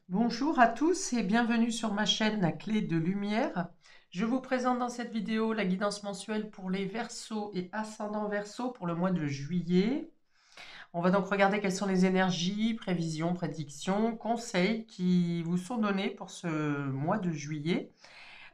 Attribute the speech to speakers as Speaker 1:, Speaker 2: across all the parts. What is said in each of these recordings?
Speaker 1: Bonjour à tous et bienvenue sur ma chaîne La Clé de Lumière. Je vous présente dans cette vidéo la guidance mensuelle pour les Verseaux et ascendants Verseaux pour le mois de juillet. On va donc regarder quelles sont les énergies, prévisions, prédictions, conseils qui vous sont donnés pour ce mois de juillet.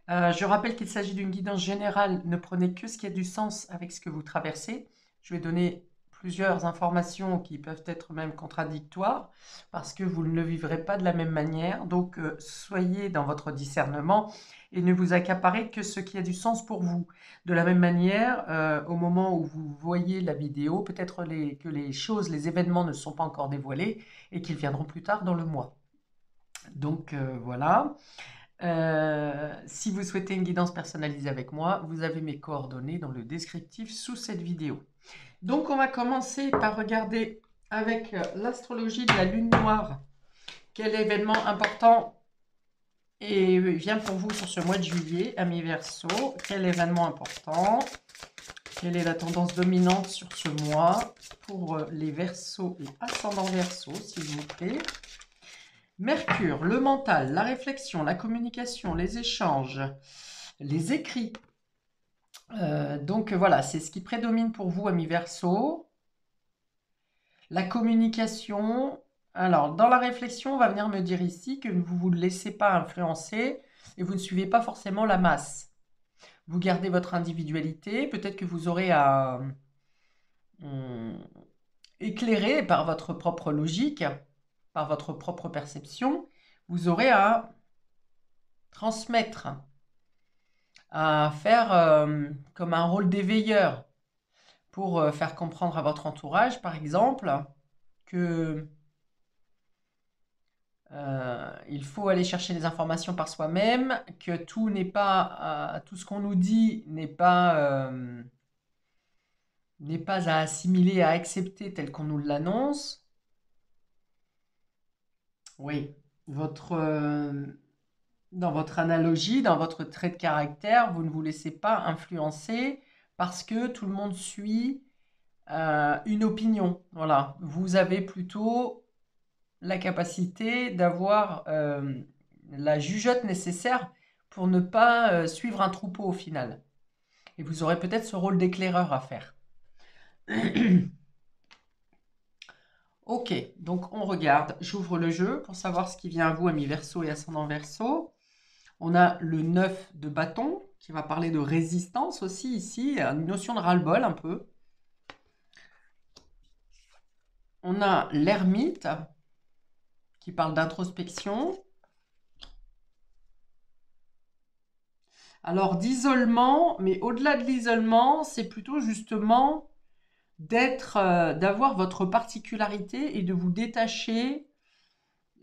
Speaker 1: Je rappelle qu'il s'agit d'une guidance générale, ne prenez que ce qui a du sens avec ce que vous traversez. Je vais donner plusieurs informations qui peuvent être même contradictoires parce que vous ne le vivrez pas de la même manière. Donc, soyez dans votre discernement et ne vous accaparez que ce qui a du sens pour vous. De la même manière, au moment où vous voyez la vidéo, peut-être que les choses, les événements ne sont pas encore dévoilés et qu'ils viendront plus tard dans le mois. Donc, voilà. Si vous souhaitez une guidance personnalisée avec moi, vous avez mes coordonnées dans le descriptif sous cette vidéo. Donc on va commencer par regarder avec l'astrologie de la lune noire. Quel événement important vient pour vous sur ce mois de juillet, amis Verseaux? Quel événement important? Quelle est la tendance dominante sur ce mois pour les Verseaux et ascendants Verseaux, s'il vous plaît? Mercure, le mental, la réflexion, la communication, les échanges, les écrits. Donc voilà, c'est ce qui prédomine pour vous, amis Verseaux. La communication. Alors, dans la réflexion, on va venir me dire ici que vous ne vous laissez pas influencer et vous ne suivez pas forcément la masse. Vous gardez votre individualité. Peut-être que vous aurez à éclairer par votre propre logique, par votre propre perception, vous aurez à transmettre, à faire comme un rôle d'éveilleur pour faire comprendre à votre entourage, par exemple, que il faut aller chercher les informations par soi-même, que tout n'est pas, tout ce qu'on nous dit n'est pas à assimiler, à accepter tel qu'on nous l'annonce. Oui, dans votre analogie, dans votre trait de caractère, vous ne vous laissez pas influencer parce que tout le monde suit une opinion. Voilà, vous avez plutôt la capacité d'avoir la jugeote nécessaire pour ne pas suivre un troupeau au final. Et vous aurez peut-être ce rôle d'éclaireur à faire. Ok, donc on regarde. J'ouvre le jeu pour savoir ce qui vient à vous, amis Verseau et ascendant Verseau. On a le 9 de bâton qui va parler de résistance aussi ici, une notion de ras-le-bol un peu. On a l'ermite qui parle d'introspection. Alors d'isolement, mais au-delà de l'isolement, c'est plutôt justement d'avoir votre particularité et de vous détacher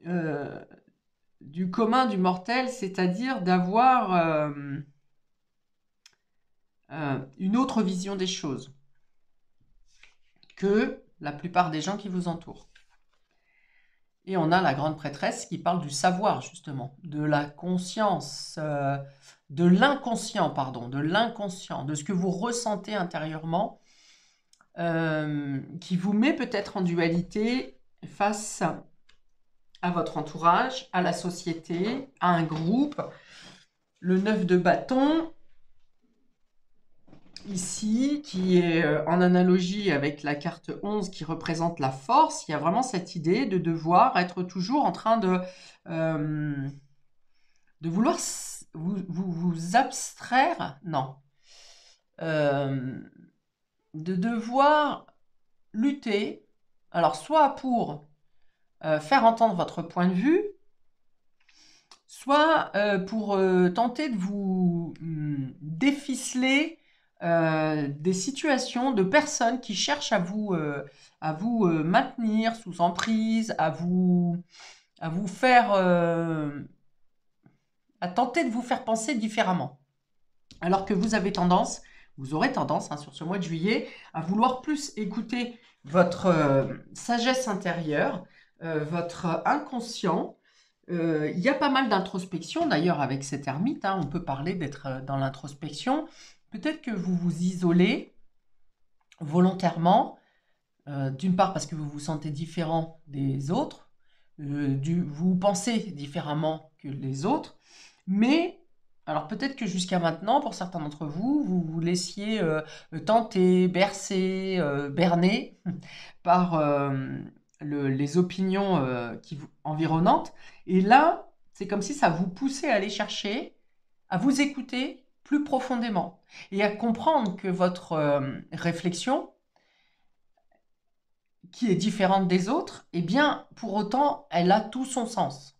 Speaker 1: euh, du commun du mortel, c'est-à-dire d'avoir une autre vision des choses que la plupart des gens qui vous entourent. Et on a la grande prêtresse qui parle du savoir, justement, de la conscience, de l'inconscient, pardon, de l'inconscient, de ce que vous ressentez intérieurement, qui vous met peut-être en dualité face à votre entourage, à la société, à un groupe. Le 9 de bâton, ici, qui est en analogie avec la carte 11 qui représente la force, il y a vraiment cette idée de devoir être toujours en train de vouloir vous abstraire, non, de devoir lutter, alors soit pour faire entendre votre point de vue, soit pour tenter de vous déficeler des situations de personnes qui cherchent à vous maintenir sous emprise, à vous faire, à tenter de vous faire penser différemment. Alors que vous avez tendance, vous aurez tendance sur ce mois de juillet à vouloir plus écouter votre sagesse intérieure, votre inconscient. Il y a pas mal d'introspection d'ailleurs avec cet ermite, on peut parler d'être dans l'introspection. Peut-être que vous vous isolez volontairement, d'une part parce que vous vous sentez différent des autres, vous pensez différemment que les autres, mais alors peut-être que jusqu'à maintenant, pour certains d'entre vous, vous vous laissiez tenter, bercer, berner par les opinions environnantes. Et là, c'est comme si ça vous poussait à aller chercher, à vous écouter plus profondément et à comprendre que votre réflexion, qui est différente des autres, eh bien, pour autant, elle a tout son sens.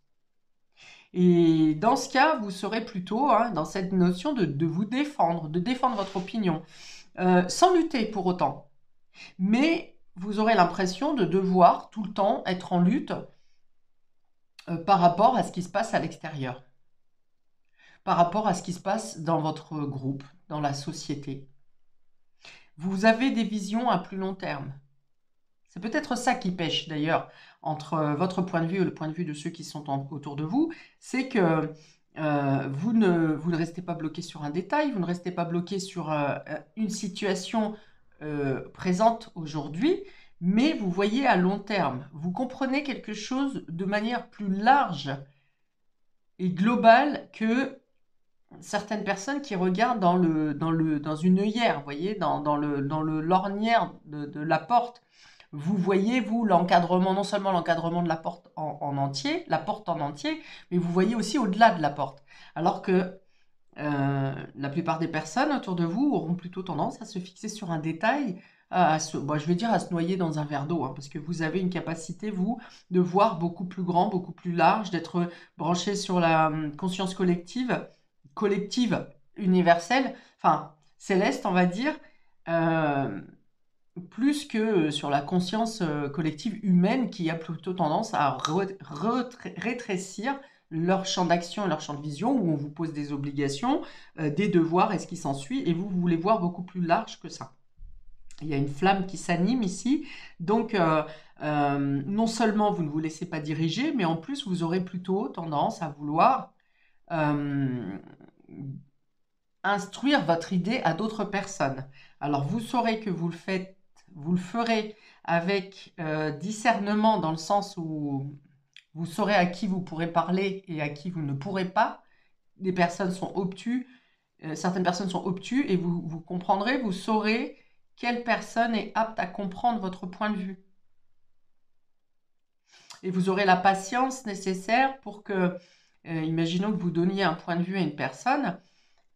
Speaker 1: Et dans ce cas, vous serez plutôt dans cette notion de vous défendre, de défendre votre opinion, sans lutter pour autant. Mais vous aurez l'impression de devoir tout le temps être en lutte par rapport à ce qui se passe à l'extérieur, par rapport à ce qui se passe dans votre groupe, dans la société. Vous avez des visions à plus long terme. C'est peut-être ça qui pêche d'ailleurs entre votre point de vue et le point de vue de ceux qui sont autour de vous, c'est que vous ne restez pas bloqué sur un détail, vous ne restez pas bloqué sur une situation présente aujourd'hui, mais vous voyez à long terme, vous comprenez quelque chose de manière plus large et globale que certaines personnes qui regardent dans une œillère, vous voyez, dans le lornière de la porte. Vous voyez, vous, l'encadrement, non seulement l'encadrement de la porte en entier, la porte en entier, mais vous voyez aussi au-delà de la porte. Alors que la plupart des personnes autour de vous auront plutôt tendance à se fixer sur un détail, je vais dire à se noyer dans un verre d'eau, parce que vous avez une capacité, vous, de voir beaucoup plus grand, beaucoup plus large, d'être branché sur la conscience collective universelle, enfin céleste, on va dire, plus que sur la conscience collective humaine qui a plutôt tendance à rétrécir leur champ d'action et leur champ de vision, où on vous pose des obligations, des devoirs et ce qui s'ensuit, et vous voulez voir beaucoup plus large que ça. Il y a une flamme qui s'anime ici, donc non seulement vous ne vous laissez pas diriger, mais en plus vous aurez plutôt tendance à vouloir instruire votre idée à d'autres personnes. Alors vous saurez que vous le ferez avec discernement, dans le sens où vous saurez à qui vous pourrez parler et à qui vous ne pourrez pas. Des personnes sont obtus, certaines personnes sont obtus, et vous comprendrez, vous saurez quelle personne est apte à comprendre votre point de vue. Et vous aurez la patience nécessaire pour que, imaginons que vous donniez un point de vue à une personne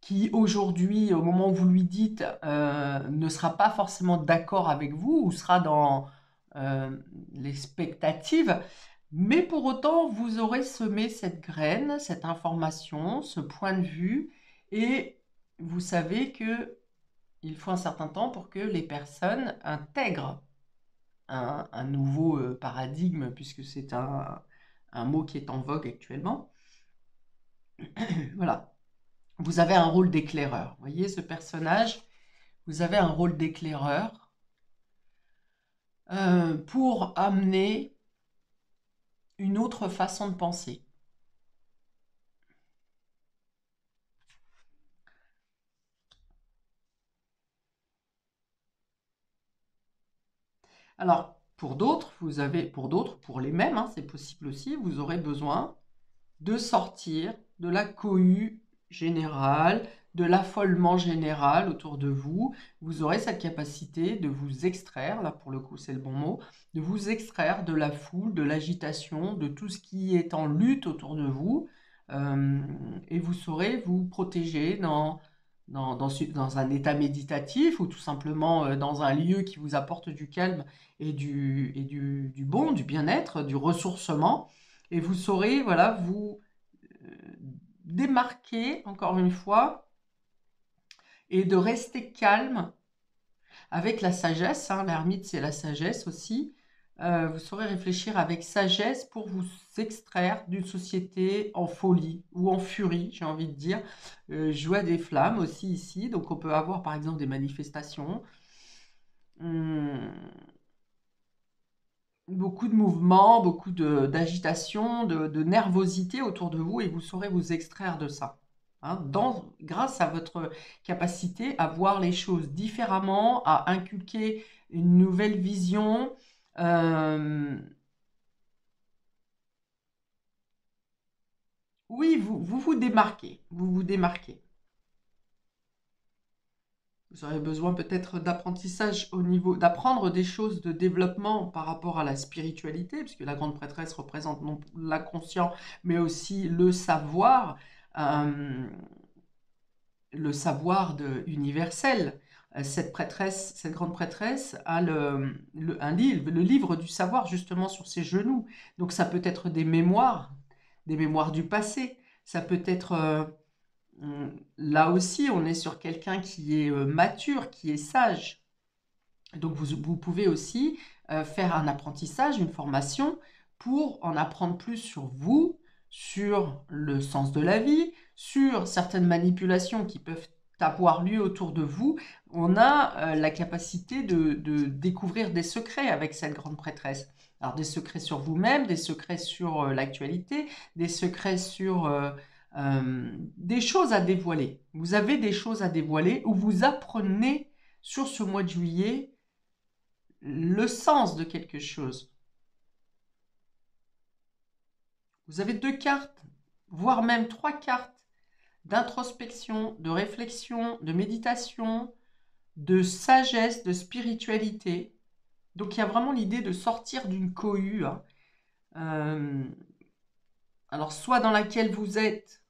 Speaker 1: qui aujourd'hui, au moment où vous lui dites, ne sera pas forcément d'accord avec vous ou sera dans l'expectative, mais pour autant, vous aurez semé cette graine, cette information, ce point de vue, et vous savez que il faut un certain temps pour que les personnes intègrent un nouveau paradigme, puisque c'est un mot qui est en vogue actuellement. Voilà. Vous avez un rôle d'éclaireur. Vous voyez ce personnage, vous avez un rôle d'éclaireur pour amener une autre façon de penser. Alors, pour d'autres, pour les mêmes, c'est possible aussi, vous aurez besoin de sortir de la cohue générale, de l'affolement général autour de vous. Vous aurez cette capacité de vous extraire, là pour le coup c'est le bon mot, de vous extraire de la foule, de l'agitation, de tout ce qui est en lutte autour de vous, et vous saurez vous protéger dans un état méditatif, ou tout simplement dans un lieu qui vous apporte du calme et du bon, du bien-être, du ressourcement. Et vous saurez, voilà, vous démarquer, encore une fois, et de rester calme avec la sagesse. L'ermite, c'est la sagesse aussi. Vous saurez réfléchir avec sagesse pour vous extraire d'une société en folie ou en furie, j'ai envie de dire. Je vois des flammes aussi ici, donc on peut avoir par exemple des manifestations. Beaucoup de mouvements, beaucoup d'agitation, de nervosité autour de vous, et vous saurez vous extraire de ça. Grâce à votre capacité à voir les choses différemment, à inculquer une nouvelle vision, Oui, vous démarquez. Vous vous démarquez. Vous aurez besoin peut-être d'apprentissage au niveau, d'apprendre des choses de développement par rapport à la spiritualité, puisque la grande prêtresse représente non l'inconscient, mais aussi le savoir universel. Cette prêtresse, cette grande prêtresse a le livre du savoir justement sur ses genoux. Donc ça peut être des mémoires du passé. Ça peut être là aussi, on est sur quelqu'un qui est mature, qui est sage. Donc vous pouvez aussi faire un apprentissage, une formation pour en apprendre plus sur vous, sur le sens de la vie, sur certaines manipulations qui peuvent avoir lieu autour de vous. On a la capacité de découvrir des secrets avec cette grande prêtresse. Alors des secrets sur vous-même, des secrets sur l'actualité, des secrets sur des choses à dévoiler. Vous avez des choses à dévoiler ou vous apprenez sur ce mois de juillet le sens de quelque chose. Vous avez 2 cartes, voire même 3 cartes d'introspection, de réflexion, de méditation, de sagesse, de spiritualité. Donc il y a vraiment l'idée de sortir d'une cohue. Alors soit dans laquelle vous êtes,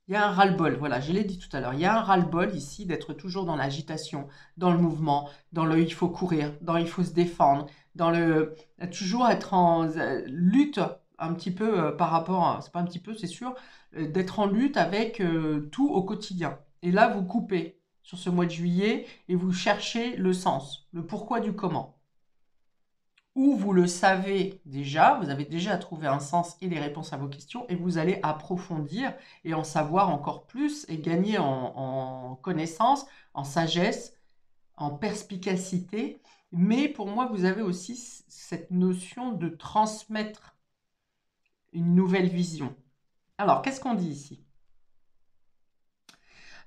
Speaker 1: il y a un ras-le-bol, voilà, je l'ai dit tout à l'heure, il y a un ras-le-bol ici d'être toujours dans l'agitation, dans le mouvement, dans le il faut courir, dans il faut se défendre, dans le toujours être en lutte un petit peu par rapport à, c'est pas un petit peu, c'est sûr, d'être en lutte avec tout au quotidien. Et là, vous coupez sur ce mois de juillet et vous cherchez le sens, le pourquoi du comment. Ou vous le savez déjà, vous avez déjà trouvé un sens et les réponses à vos questions, et vous allez approfondir et en savoir encore plus et gagner en connaissance, en sagesse, en perspicacité. Mais pour moi, vous avez aussi cette notion de transmettre une nouvelle vision. Alors, qu'est-ce qu'on dit ici?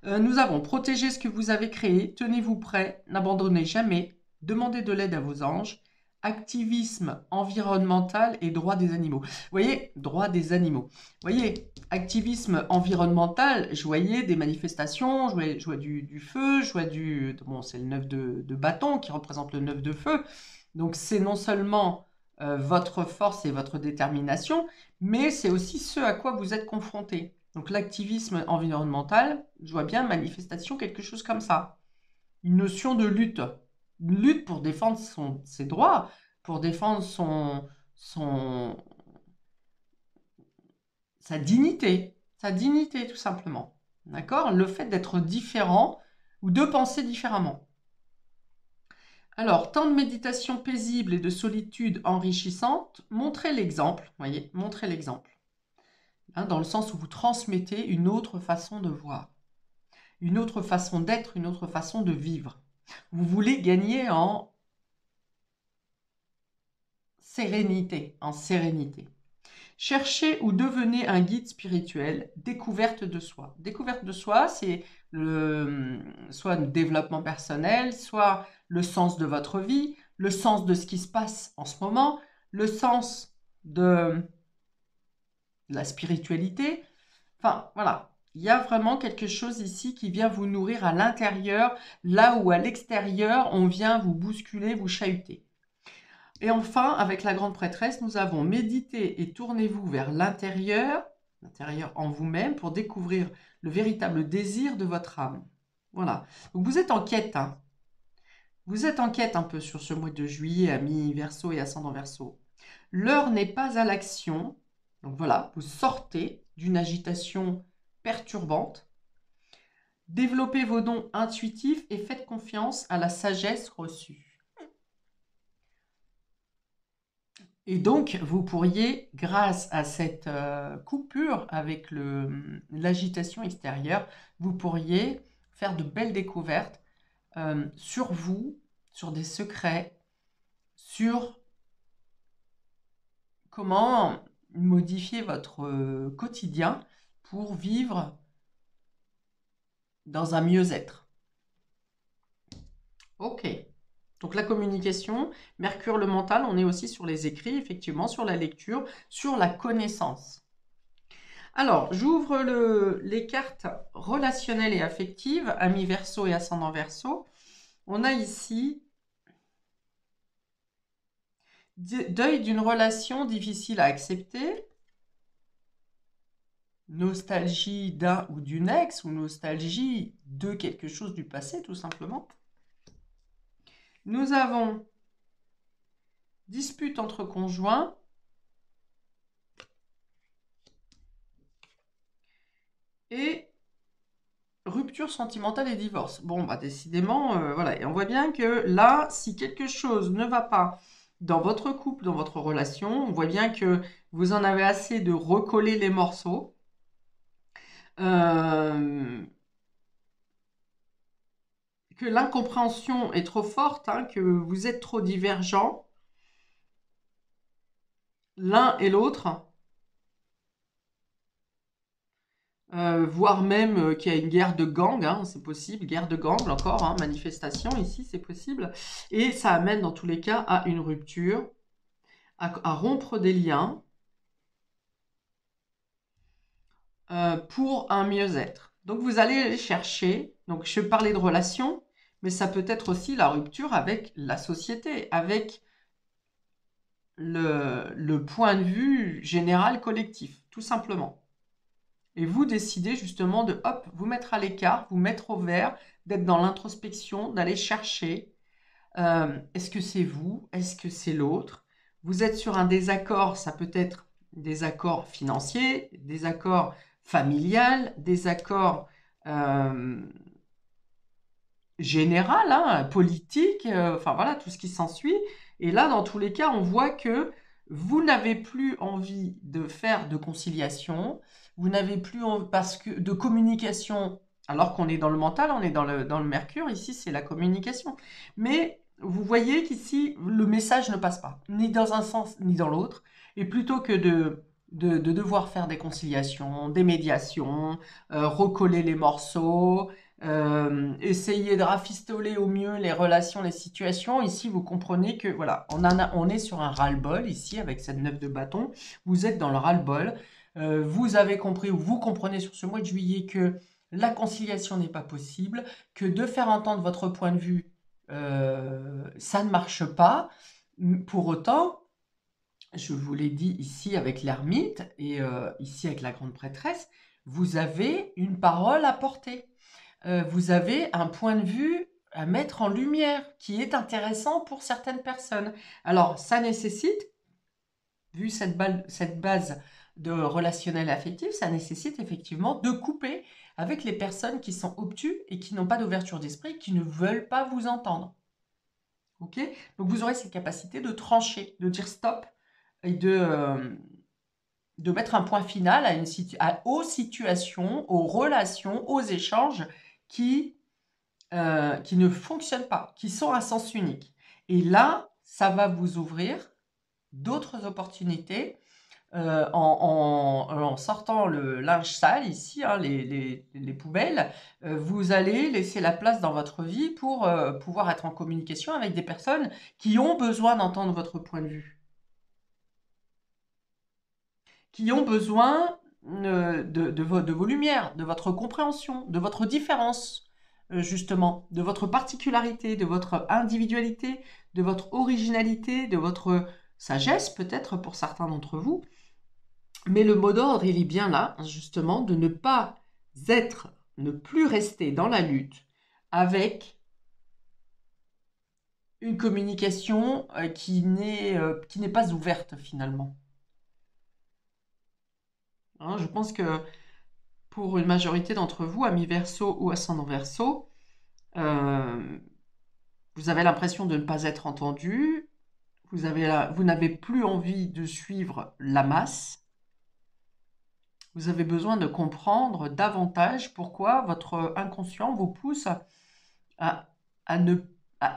Speaker 1: Nous avons protégé ce que vous avez créé, tenez-vous prêt, n'abandonnez jamais, demandez de l'aide à vos anges, activisme environnemental et droit des animaux. Vous voyez, droit des animaux. Vous voyez, activisme environnemental, je voyais des manifestations, je vois du feu, je vois du... Bon, c'est le 9 de bâton qui représente le 9 de feu. Donc c'est non seulement votre force et votre détermination, mais c'est aussi ce à quoi vous êtes confronté. Donc l'activisme environnemental, je vois bien manifestation, quelque chose comme ça. Une notion de lutte. Une lutte pour défendre ses droits, pour défendre sa dignité tout simplement. D'accord? Le fait d'être différent ou de penser différemment. Alors, temps de méditation paisible et de solitude enrichissante, montrez l'exemple, voyez, montrez l'exemple. Hein, dans le sens où vous transmettez une autre façon de voir, une autre façon d'être, une autre façon de vivre. Vous voulez gagner en sérénité, Cherchez ou devenez un guide spirituel, découverte de soi. Découverte de soi, c'est soit le développement personnel, soit le sens de votre vie, le sens de ce qui se passe en ce moment, le sens de la spiritualité. Enfin, voilà. Il y a vraiment quelque chose ici qui vient vous nourrir à l'intérieur, là où à l'extérieur, on vient vous bousculer, vous chahuter. Et enfin, avec la grande prêtresse, nous avons médité et tournez-vous vers l'intérieur en vous-même, pour découvrir le véritable désir de votre âme. Voilà. Donc vous êtes en quête, hein. Vous êtes en quête un peu sur ce mois de juillet, amis Verseau et ascendant Verseau. L'heure n'est pas à l'action. Donc voilà, vous sortez d'une agitation perturbante. Développez vos dons intuitifs et faites confiance à la sagesse reçue. Et donc, vous pourriez, grâce à cette coupure avec l'agitation extérieure, vous pourriez faire de belles découvertes sur vous, sur des secrets, sur comment modifier votre quotidien pour vivre dans un mieux-être. Ok. Donc la communication, Mercure le mental, on est aussi sur les écrits, effectivement, sur la lecture, sur la connaissance. Alors, j'ouvre les cartes relationnelles et affectives, amis Verseau et ascendant Verseau. On a ici deuil d'une relation difficile à accepter, nostalgie d'un ou d'une ex, ou nostalgie de quelque chose du passé, tout simplement. Nous avons dispute entre conjoints, et rupture sentimentale et divorce. Bon, bah décidément, voilà. Et on voit bien que là, si quelque chose ne va pas dans votre couple, dans votre relation, on voit bien que vous en avez assez de recoller les morceaux. Que l'incompréhension est trop forte, hein, que vous êtes trop divergents, l'un et l'autre. Voire même qu'il y a une guerre de gang, hein, c'est possible, guerre de gang encore, hein, manifestation ici, c'est possible. Et ça amène dans tous les cas à une rupture, à rompre des liens pour un mieux-être. Donc vous allez aller chercher, donc je parlais de relations, mais ça peut être aussi la rupture avec la société, avec le point de vue général collectif, tout simplement. Et vous décidez justement de, hop, vous mettre à l'écart, vous mettre au vert, d'être dans l'introspection, d'aller chercher, est-ce que c'est vous? Est-ce que c'est l'autre? Vous êtes sur un désaccord, ça peut être des accords financiers, des accords familiales, des accords général, hein, politique, enfin voilà, tout ce qui s'ensuit. Et là, dans tous les cas, on voit que vous n'avez plus envie de faire de conciliation, vous n'avez plus envie, parce que de communication, alors qu'on est dans le mental, on est dans le Mercure, ici c'est la communication. Mais vous voyez qu'ici, le message ne passe pas, ni dans un sens ni dans l'autre. Et plutôt que de devoir faire des conciliations, des médiations, recoller les morceaux, essayer de rafistoler au mieux les relations, les situations. Ici, vous comprenez que voilà, on est sur un ras-le-bol ici avec cette 9 de bâton. Vous êtes dans le ras-le-bol. Vous avez compris ou vous comprenez sur ce mois de juillet que la conciliation n'est pas possible, que de faire entendre votre point de vue, ça ne marche pas. Pour autant, je vous l'ai dit ici avec l'ermite et ici avec la grande prêtresse, vous avez une parole à porter. Vous avez un point de vue à mettre en lumière qui est intéressant pour certaines personnes. Alors, ça nécessite, vu cette base de relationnel affectif, ça nécessite effectivement de couper avec les personnes qui sont obtus et qui n'ont pas d'ouverture d'esprit, qui ne veulent pas vous entendre. Ok? Donc, vous aurez cette capacité de trancher, de dire stop et de mettre un point final aux situations, aux relations, aux échanges qui ne fonctionnent pas, qui sont à sens unique. Et là, ça va vous ouvrir d'autres opportunités en sortant le linge sale ici, hein, les poubelles. Vous allez laisser la place dans votre vie pour pouvoir être en communication avec des personnes qui ont besoin d'entendre votre point de vue, qui ont besoin de vos lumières, de votre compréhension, de votre différence, justement, de votre particularité, de votre individualité, de votre originalité, de votre sagesse, peut-être pour certains d'entre vous. Mais le mot d'ordre, il est bien là, justement, de ne pas être, ne plus rester dans la lutte avec une communication qui n'est pas ouverte, finalement. Hein, je pense que pour une majorité d'entre vous, amis Verseau ou ascendant Verseau, vous avez l'impression de ne pas être entendu, vous n'avez plus envie de suivre la masse, vous avez besoin de comprendre davantage pourquoi votre inconscient vous pousse à, à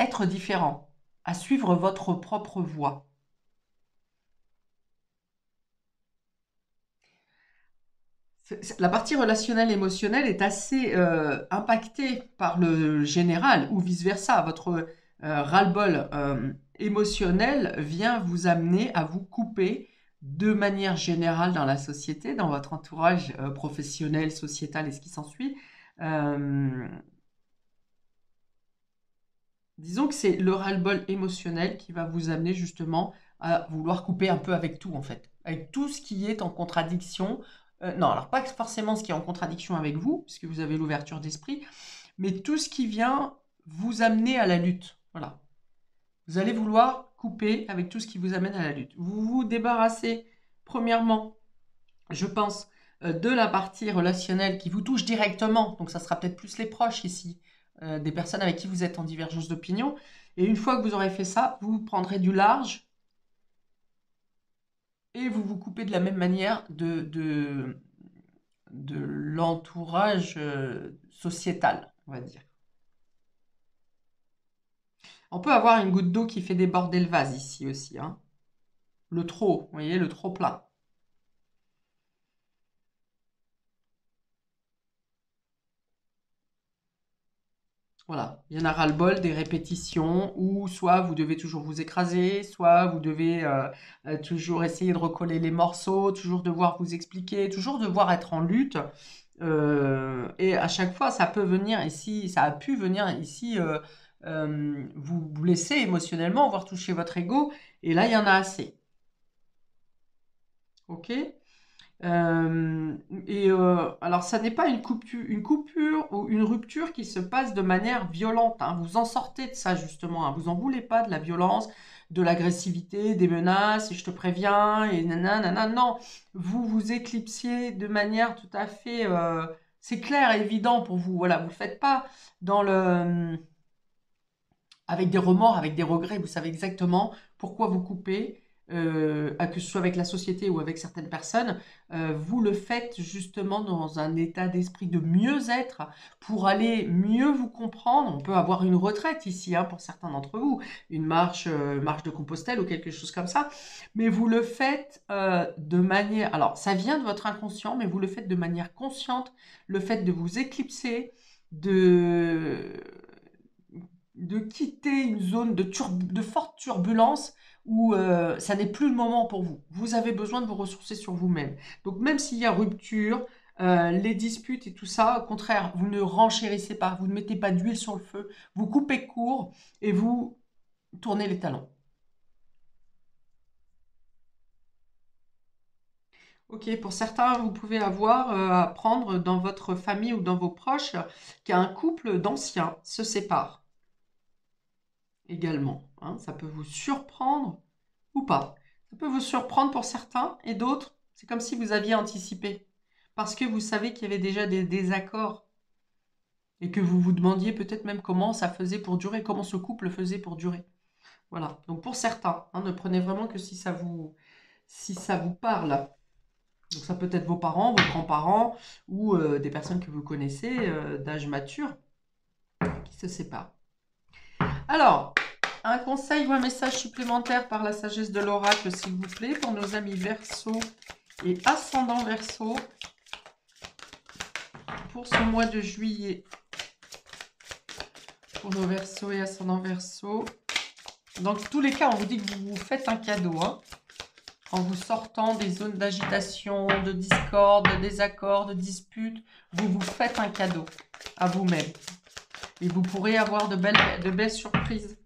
Speaker 1: être différent, à suivre votre propre voie. La partie relationnelle émotionnelle est assez impactée par le général ou vice-versa. Votre ras-le-bol émotionnel vient vous amener à vous couper de manière générale dans la société, dans votre entourage professionnel, sociétal et ce qui s'ensuit. Disons que c'est le ras-le-bol émotionnel qui va vous amener justement à vouloir couper un peu avec tout en fait, avec tout ce qui est en contradiction. Non, alors pas forcément ce qui est en contradiction avec vous, puisque vous avez l'ouverture d'esprit, mais tout ce qui vient vous amener à la lutte. Voilà. Vous allez vouloir couper avec tout ce qui vous amène à la lutte. Vous vous débarrassez, premièrement, je pense, de la partie relationnelle qui vous touche directement. Donc ça sera peut-être plus les proches ici, des personnes avec qui vous êtes en divergence d'opinion. Et une fois que vous aurez fait ça, vous prendrez du large et vous vous coupez de la même manière de l'entourage sociétal, on va dire. On peut avoir une goutte d'eau qui fait déborder le vase ici aussi, hein. Le trop, vous voyez, le trop plein. Voilà, il y en a ras-le-bol des répétitions où soit vous devez toujours vous écraser, soit vous devez toujours essayer de recoller les morceaux, toujours devoir vous expliquer, toujours devoir être en lutte. Et à chaque fois, ça peut venir ici, ça a pu venir ici vous blesser émotionnellement, voire toucher votre ego. Et là, il y en a assez. Ok? Alors, ça n'est pas une coupure ou une rupture qui se passe de manière violente, hein. Vous en sortez de ça, justement, hein. Vous en voulez pas de la violence, de l'agressivité, des menaces, et je te préviens, et nanana. Non, vous vous éclipsiez de manière tout à fait... c'est clair et évident pour vous. Voilà, vous ne le faites pas dans le... avec des remords, avec des regrets. Vous savez exactement pourquoi vous coupez, que ce soit avec la société ou avec certaines personnes. Vous le faites justement dans un état d'esprit de mieux-être pour aller mieux vous comprendre. On peut avoir une retraite ici, hein, pour certains d'entre vous, une marche de Compostelle ou quelque chose comme ça. Mais vous le faites de manière... Alors, ça vient de votre inconscient, mais vous le faites de manière consciente. Le fait de vous éclipser, de quitter une zone de forte turbulence où ça n'est plus le moment pour vous. Vous avez besoin de vous ressourcer sur vous-même. Donc même s'il y a rupture, les disputes et tout ça, au contraire, vous ne renchérissez pas, vous ne mettez pas d'huile sur le feu, vous coupez court et vous tournez les talons. Ok, pour certains, vous pouvez avoir à apprendre dans votre famille ou dans vos proches qu'un couple d'anciens se sépare également, hein. Ça peut vous surprendre ou pas. Ça peut vous surprendre pour certains et d'autres, c'est comme si vous aviez anticipé. Parce que vous savez qu'il y avait déjà des désaccords et que vous vous demandiez peut-être même comment ça faisait pour durer, comment ce couple faisait pour durer. Voilà. Donc pour certains, hein, ne prenez vraiment que si ça vous parle. Donc ça peut être vos parents, vos grands-parents ou des personnes que vous connaissez d'âge mature qui se séparent. Alors, un conseil ou un message supplémentaire par la sagesse de l'oracle, s'il vous plaît, pour nos amis Verseau et ascendant Verseau pour ce mois de juillet. Pour nos Verseaux et ascendant Verseau. Dans tous les cas, on vous dit que vous vous faites un cadeau, hein, en vous sortant des zones d'agitation, de discorde, de désaccord, de dispute. Vous vous faites un cadeau à vous-même. Et vous pourrez avoir de belles surprises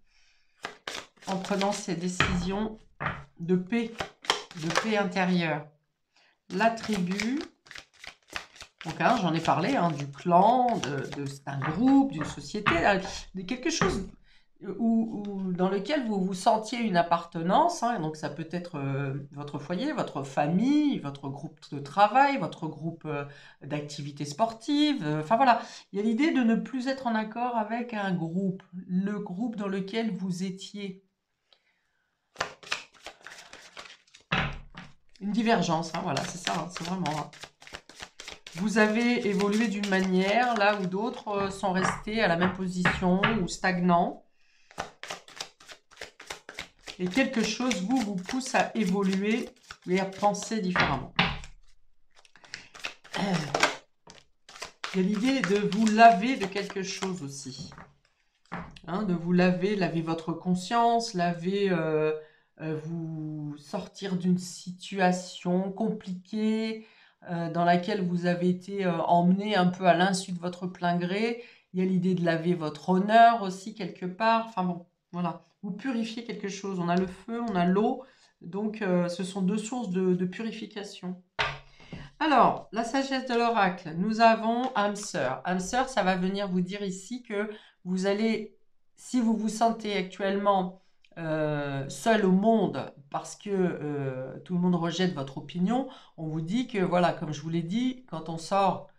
Speaker 1: en prenant ces décisions de paix intérieure. La tribu, donc hein, j'en ai parlé, hein, du clan, d'un groupe, d'une société, de quelque chose dans lequel vous vous sentiez une appartenance, hein. Donc ça peut être votre foyer, votre famille, votre groupe de travail, votre groupe d'activités sportives. Enfin voilà, il y a l'idée de ne plus être en accord avec un groupe, le groupe dans lequel vous étiez. Une divergence, hein, voilà, c'est ça, hein, c'est vraiment... Hein. Vous avez évolué d'une manière, là où d'autres sont restés à la même position ou stagnants. Et quelque chose vous pousse à évoluer et à penser différemment. Il y a l'idée de vous laver de quelque chose aussi. Hein, de vous laver votre conscience, laver vous sortir d'une situation compliquée dans laquelle vous avez été emmené un peu à l'insu de votre plein gré. Il y a l'idée de laver votre honneur aussi quelque part. Enfin bon, voilà. Vous purifiez quelque chose. On a le feu, on a l'eau. Donc, ce sont deux sources de purification. Alors, la sagesse de l'oracle, nous avons âme sœur. Âme sœur, ça va venir vous dire ici que vous allez, si vous vous sentez actuellement seul au monde parce que tout le monde rejette votre opinion, on vous dit que, voilà, comme je vous l'ai dit, quand on sort,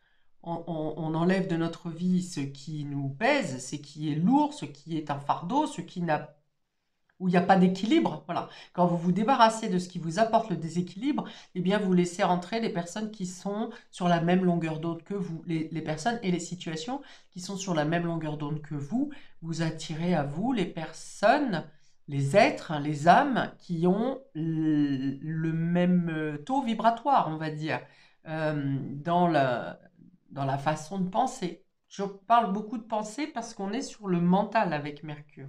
Speaker 1: on enlève de notre vie ce qui nous pèse, ce qui est lourd, ce qui est un fardeau, ce qui n'a où il n'y a pas d'équilibre. Voilà. Quand vous vous débarrassez de ce qui vous apporte le déséquilibre, eh bien, vous laissez rentrer les personnes qui sont sur la même longueur d'onde que vous. Les personnes et les situations qui sont sur la même longueur d'onde que vous, vous attirez à vous les personnes, les êtres, hein, les âmes qui ont le même taux vibratoire, on va dire, dans la façon de penser. Je parle beaucoup de pensée parce qu'on est sur le mental avec Mercure.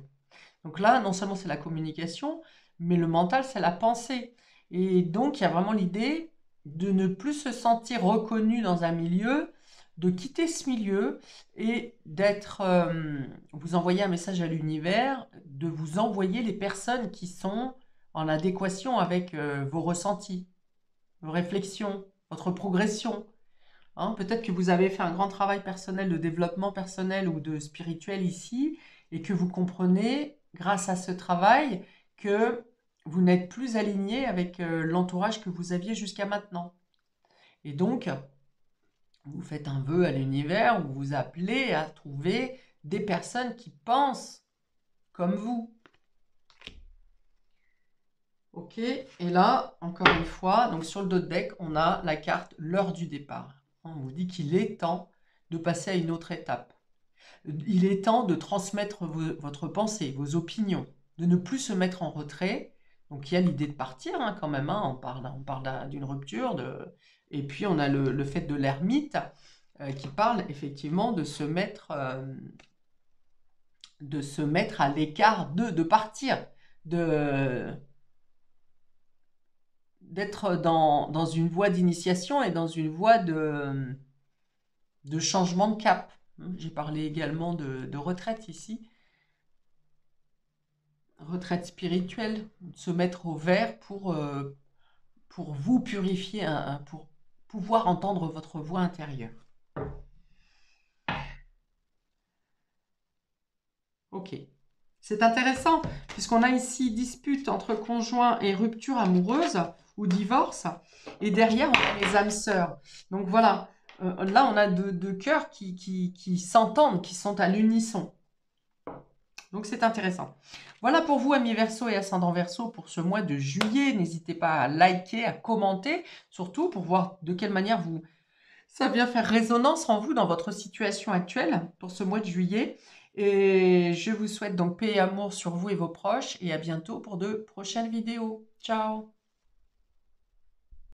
Speaker 1: Donc là, non seulement c'est la communication, mais le mental, c'est la pensée. Et donc, il y a vraiment l'idée de ne plus se sentir reconnu dans un milieu, de quitter ce milieu et d'être, vous envoyer un message à l'univers, de vous envoyer les personnes qui sont en adéquation avec vos ressentis, vos réflexions, votre progression. Hein. Peut-être que vous avez fait un grand travail personnel de développement personnel ou de spirituel ici et que vous comprenez, grâce à ce travail, que vous n'êtes plus aligné avec l'entourage que vous aviez jusqu'à maintenant. Et donc, vous faites un vœu à l'univers, vous vous appelez à trouver des personnes qui pensent comme vous. Ok, et là, encore une fois, donc sur le dos de deck, on a la carte l'heure du départ. On vous dit qu'il est temps de passer à une autre étape. Il est temps de transmettre votre pensée, vos opinions, de ne plus se mettre en retrait. Donc il y a l'idée de partir hein, quand même, hein. On parle d'une rupture. Et puis on a le fait de l'ermite qui parle effectivement de se mettre à l'écart de partir, d'être dans une voie d'initiation et dans une voie de changement de cap. J'ai parlé également de retraite ici. Retraite spirituelle, se mettre au vert pour vous purifier, pour pouvoir entendre votre voix intérieure. Ok. C'est intéressant, puisqu'on a ici dispute entre conjoints et rupture amoureuse ou divorce. Et derrière, on a les âmes sœurs. Donc voilà, là, on a deux cœurs qui s'entendent, qui sont à l'unisson. Donc, c'est intéressant. Voilà pour vous, amis Verseau et ascendant Verseau, pour ce mois de juillet. N'hésitez pas à liker, à commenter, surtout pour voir de quelle manière ça vient faire résonance en vous dans votre situation actuelle pour ce mois de juillet. Et je vous souhaite donc paix et amour sur vous et vos proches. Et à bientôt pour de prochaines vidéos. Ciao!